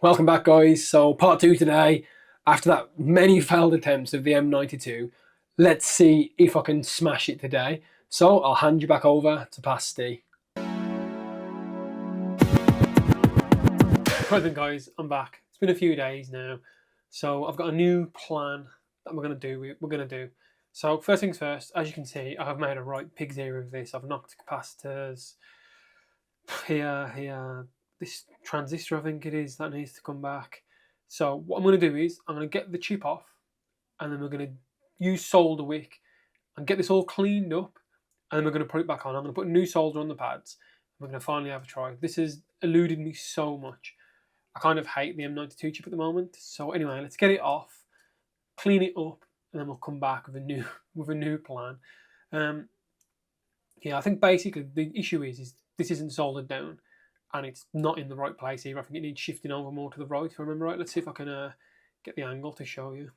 Welcome back, guys. So part 2 today. After that many failed attempts of the M92, let's see if I can smash it today. So I'll hand you back over to Pasty. Right then, guys, I'm back. It's been a few days now, so I've got a new plan that we're gonna do. So first things first, as you can see, I've made a right pig's ear of this. I've knocked capacitors here. This transistor, I think it is, that needs to come back. So what I'm going to do is I'm going to get the chip off, and then we're going to use solder wick and get this all cleaned up, and then we're going to put it back on. I'm going to put new solder on the pads. We're going to finally have a try. This has eluded me so much. I kind of hate the M92 chip at the moment. So anyway, let's get it off, clean it up, and then we'll come back with a new plan. Yeah, I think basically the issue is this isn't soldered down, and it's not in the right place either. I think it needs shifting over more to the right, if I remember right. Let's see if I can get the angle to show you.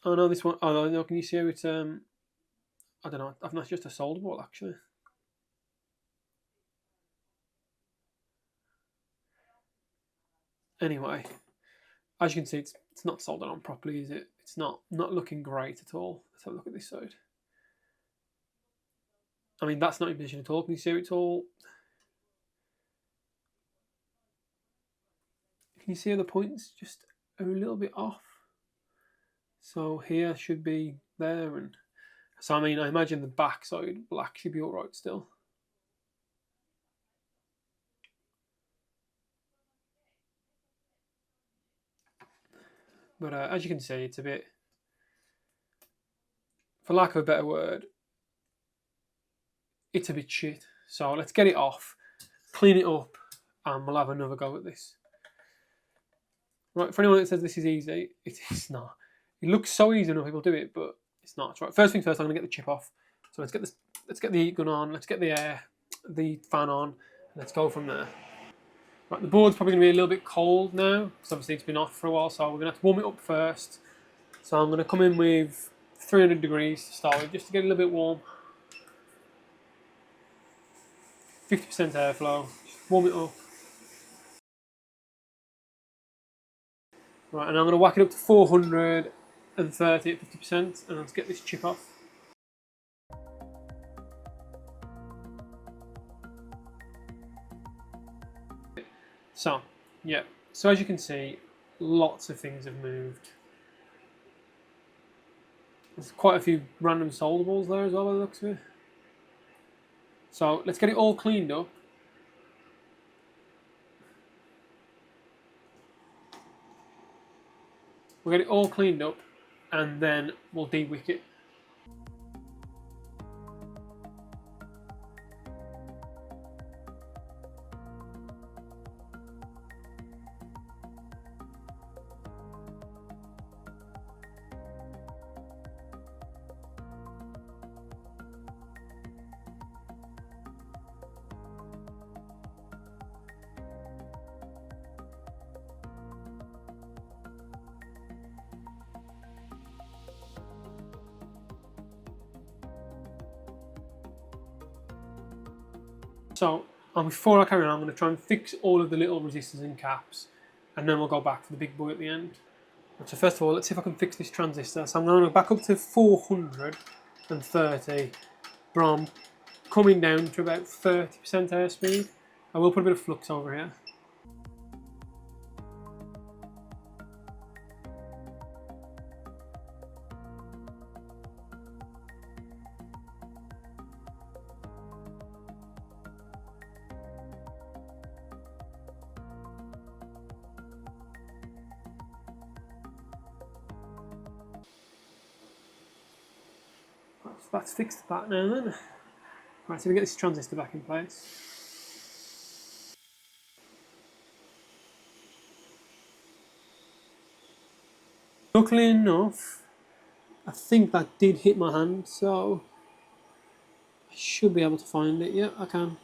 Oh no, this one. Oh no, can you see how it's I don't know. I think that's just a solder ball actually. Anyway, as you can see, it's not soldered on properly, is it? It's not looking great at all. Let's have a look at this side. I mean, that's not in position at all. Can you see how it's all? Can you see how the points just are a little bit off? So here should be there, and so I mean, I imagine the back side black should be all right still. But as you can see, it's a bit, for lack of a better word, it's a bit shit. So let's get it off, clean it up, and we'll have another go at this. Right, for anyone that says this is easy, it is not. It looks so easy when people do it, but it's not. Right, first things first, I'm going to get the chip off. So let's get the heat gun on, let's get the fan on, and let's go from there. Right, the board's probably going to be a little bit cold now, because obviously it's been off for a while, so we're going to have to warm it up first. So I'm going to come in with 300 degrees to start with, just to get a little bit warm. 50% airflow, just warm it up. Right, and I'm going to whack it up to 430 at 50%, and let's get this chip off. So, yeah, so as you can see, lots of things have moved. There's quite a few random solder balls there as well by the looks of it. So let's get it all cleaned up. We'll get it all cleaned up, and then we'll de-wick it. So, before I carry on, I'm going to try and fix all of the little resistors and caps, and then we'll go back to the big boy at the end. So first of all, let's see if I can fix this transistor. So I'm going to back up to 430, but I'm coming down to about 30% airspeed. I will put a bit of flux over here. That's fixed that now then. Right, so we get this transistor back in place. Luckily enough, I think that did hit my hand, so I should be able to find it. Yeah, I can.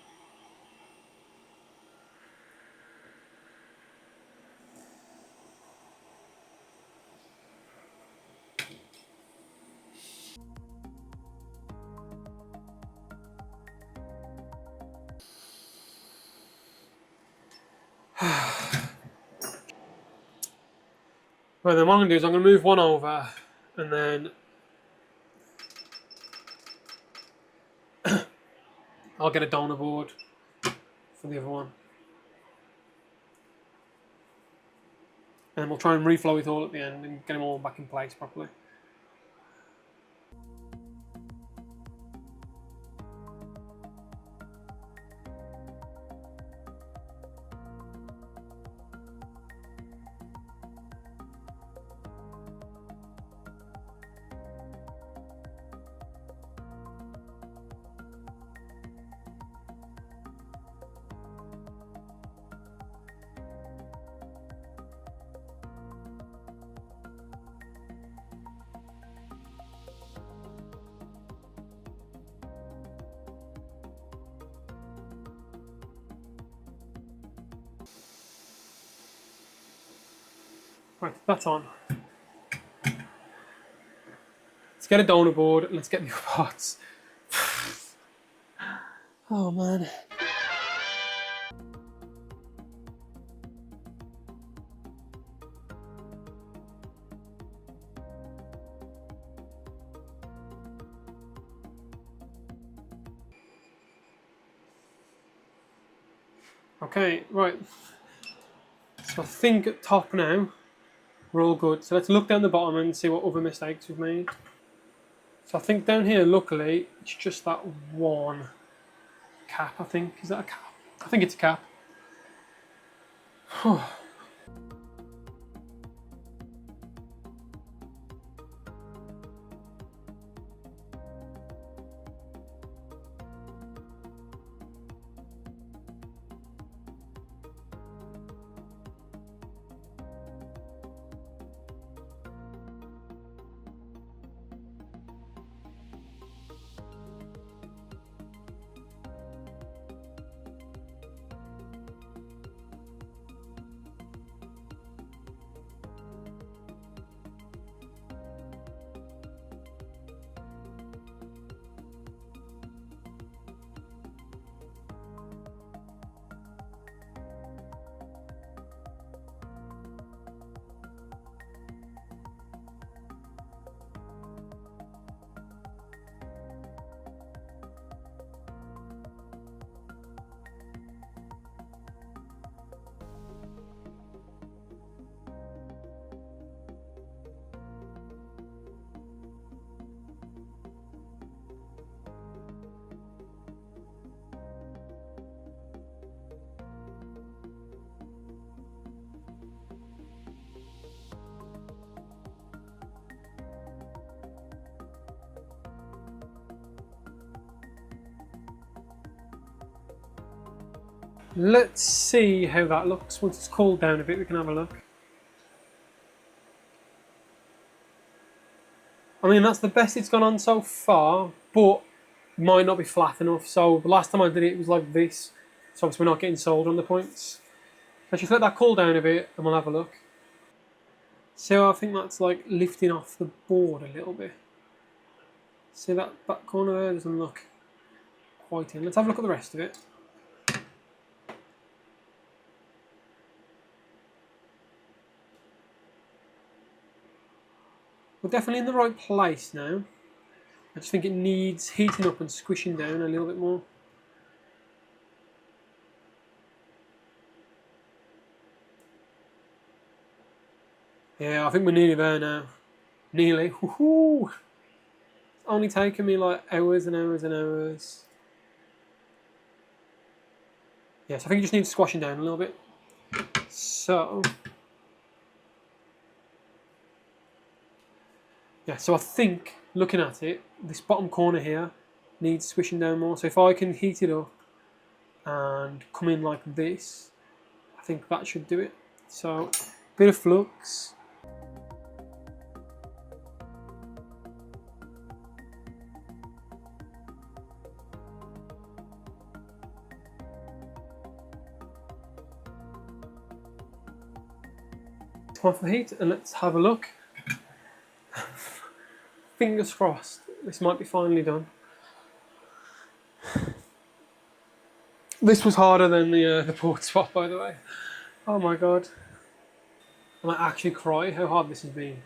Right, then what I'm going to do is I'm going to move one over, and then I'll get a donor board for the other one. And we'll try and reflow it all at the end and get them all back in place properly. Right, that's on. Let's get a donor board and let's get the other parts. Oh man. Okay, right. So I think at top now, we're all good. So let's look down the bottom and see what other mistakes we've made. So I think down here, luckily, it's just that one cap, I think. Is that a cap? I think it's a cap. Let's see how that looks. Once it's cooled down a bit, we can have a look. I mean, that's the best it's gone on so far, but might not be flat enough. So the last time I did it, it was like this. So obviously we're not getting solder on the points. Let's just let that cool down a bit and we'll have a look. So I think that's like lifting off the board a little bit. See that back corner there doesn't look quite in. Let's have a look at the rest of it. We're definitely in the right place now. I just think it needs heating up and squishing down a little bit more. Yeah, I think we're nearly there now. Nearly. Woohoo! It's only taken me like hours and hours and hours. Yes, I think it just needs squashing down a little bit. So... yeah, so I think, looking at it, this bottom corner here needs swishing down more. So if I can heat it up and come in like this, I think that should do it. So, bit of flux. Time for the heat, and let's have a look. Fingers crossed, this might be finally done. This was harder than the port swap, by the way. Oh my god. I might actually cry how hard this has been.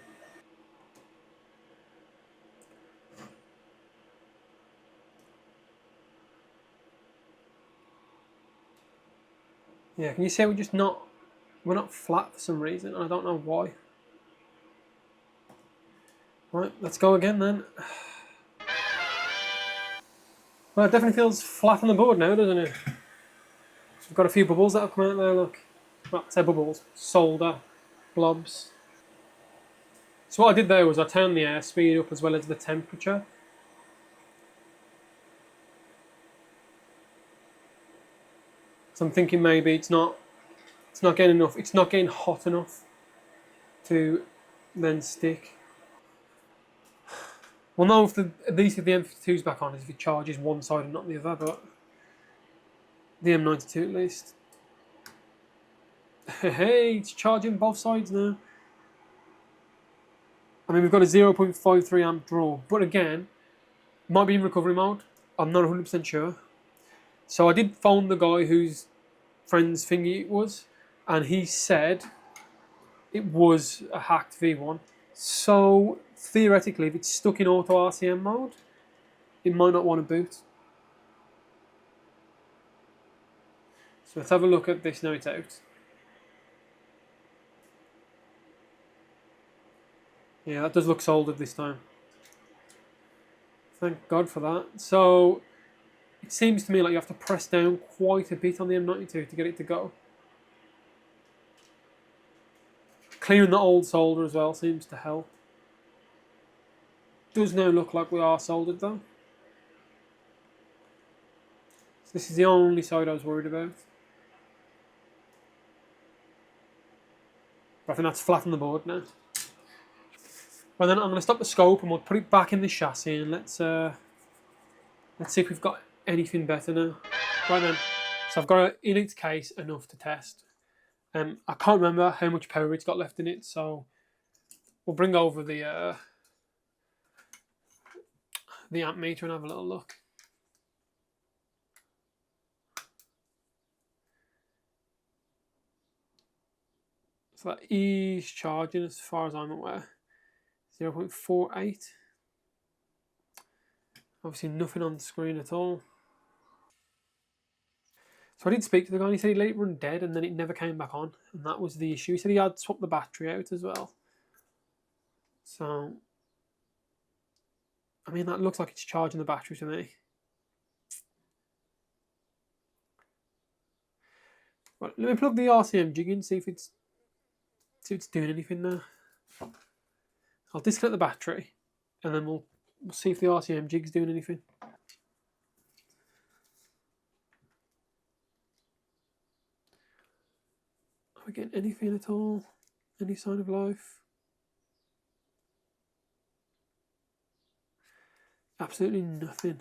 Yeah, can you see we're not flat for some reason, and I don't know why. Right, let's go again then. Well, it definitely feels flat on the board now, doesn't it? We've got a few bubbles that have come out there, look. Well, I say bubbles, solder, blobs. So what I did there was I turned the airspeed up as well as the temperature. So I'm thinking maybe it's not getting enough, it's not getting hot enough to then stick. We'll know if at least if the M92's back on is if it charges one side and not the other, but the M92 at least. Hey, it's charging both sides now. I mean, we've got a 0.53 amp draw, but again, might be in recovery mode. I'm not 100% sure. So I did phone the guy whose friend's thingy it was, and he said it was a hacked V1. So theoretically, if it's stuck in auto RCM mode, it might not want to boot. So let's have a look at this now it's out. Yeah, that does look soldered this time. Thank God for that. So it seems to me like you have to press down quite a bit on the M92 to get it to go. Clearing the old solder as well seems to help. Does now look like we are soldered though. So this is the only side I was worried about. But I think that's flat on the board now. Right then, I'm going to stop the scope and we'll put it back in the chassis and let's see if we've got anything better now. Right then, so I've got in its case enough to test. I can't remember how much power it's got left in it, so we'll bring over the amp meter and have a little look. So that is charging as far as I'm aware. 0.48. Obviously nothing on the screen at all. So I did speak to the guy and he said he let it run dead and then it never came back on. And that was the issue. He said he had swapped the battery out as well. So, I mean, that looks like it's charging the battery to me. Right, let me plug the RCM jig in, see if it's doing anything now. I'll disconnect the battery and then we'll see if the RCM jig's doing anything. Are we getting anything at all? Any sign of life? Absolutely nothing.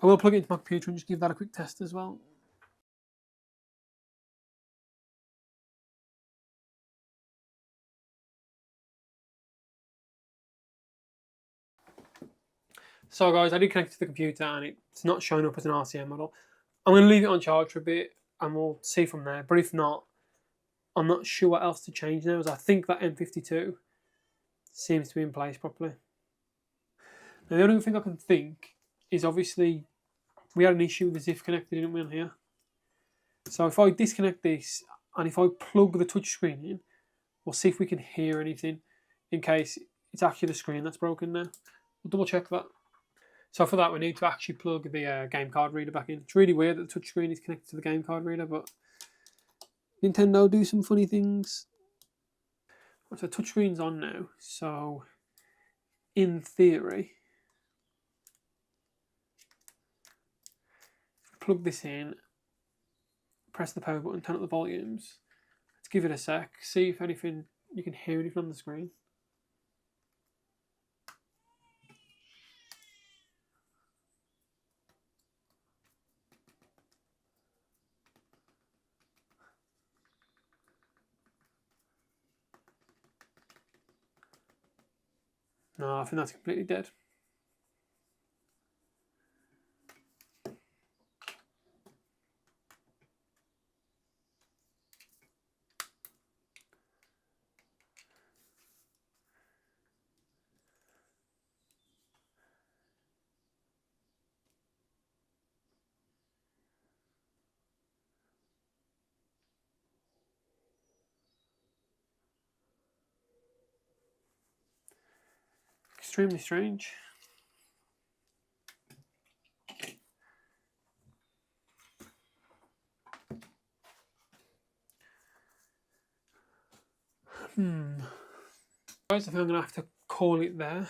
I will plug it into my computer and just give that a quick test as well. So guys, I did connect it to the computer and it's not showing up as an RCM model. I'm going to leave it on charge for a bit and we'll see from there. But if not, I'm not sure what else to change now, as I think that M52 seems to be in place properly. Now the only thing I can think is obviously we had an issue with the ZIF connector, didn't we, on here? So if I disconnect this and if I plug the touchscreen in, we'll see if we can hear anything in case it's actually the screen that's broken now. We'll double check that. So for that we need to actually plug the game card reader back in. It's really weird that the touchscreen is connected to the game card reader, but Nintendo do some funny things. So the touchscreen's on now, so in theory, plug this in, press the power button, turn up the volumes. Let's give it a sec, see if anything you can hear anything on the screen. No, I think that's completely dead. extremely strange. Guys, I think I'm going to have to call it there.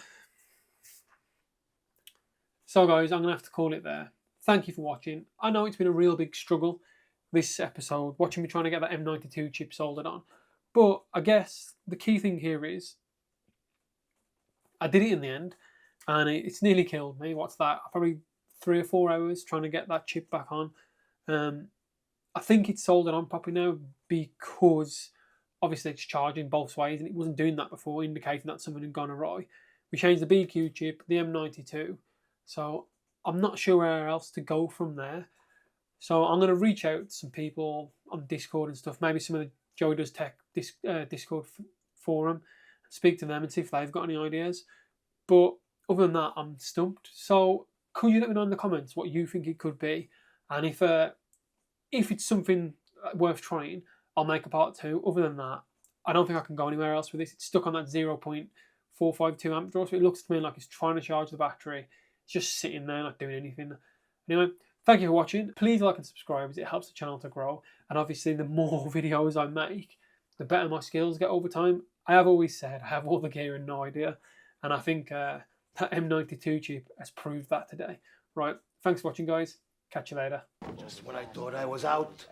So guys, I'm going to have to call it there. Thank you for watching. I know it's been a real big struggle this episode, watching me trying to get that M92 chip soldered on. But I guess the key thing here is I did it in the end, and it's nearly killed me. What's that? Probably 3 or 4 hours trying to get that chip back on. I think it's soldered on properly now because obviously it's charging both ways, and it wasn't doing that before, indicating that something had gone awry. We changed the BQ chip, the M92, so I'm not sure where else to go from there. So I'm going to reach out to some people on Discord and stuff, maybe some of the Joey Does Tech Discord forum, and speak to them and see if they've got any ideas. But other than that, I'm stumped. So could you let me know in the comments what you think it could be, and if it's something worth trying, I'll make a part 2. Other than that, I don't think I can go anywhere else with this. It's stuck on that 0.452 amp draw, so it looks to me like it's trying to charge the battery. It's just sitting there, not doing anything. Anyway, thank you for watching. Please like and subscribe, as it helps the channel to grow. And obviously, the more videos I make, the better my skills get over time. I have always said I have all the gear and no idea. And I think that M92 chip has proved that today. Right, thanks for watching, guys. Catch you later. Just when I thought I was out,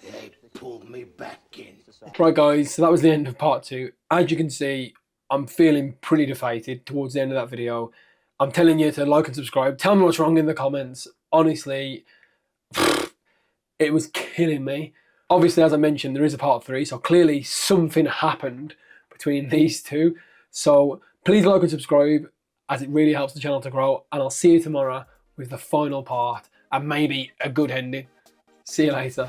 they pulled me back in. Right guys, so that was the end of part 2. As you can see, I'm feeling pretty defeated towards the end of that video. I'm telling you to like and subscribe. Tell me what's wrong in the comments. Honestly, it was killing me. Obviously, as I mentioned, there is a part 3, so clearly something happened between these two. So please like and subscribe, as it really helps the channel to grow. And I'll see you tomorrow with the final part and maybe a good ending. See you later.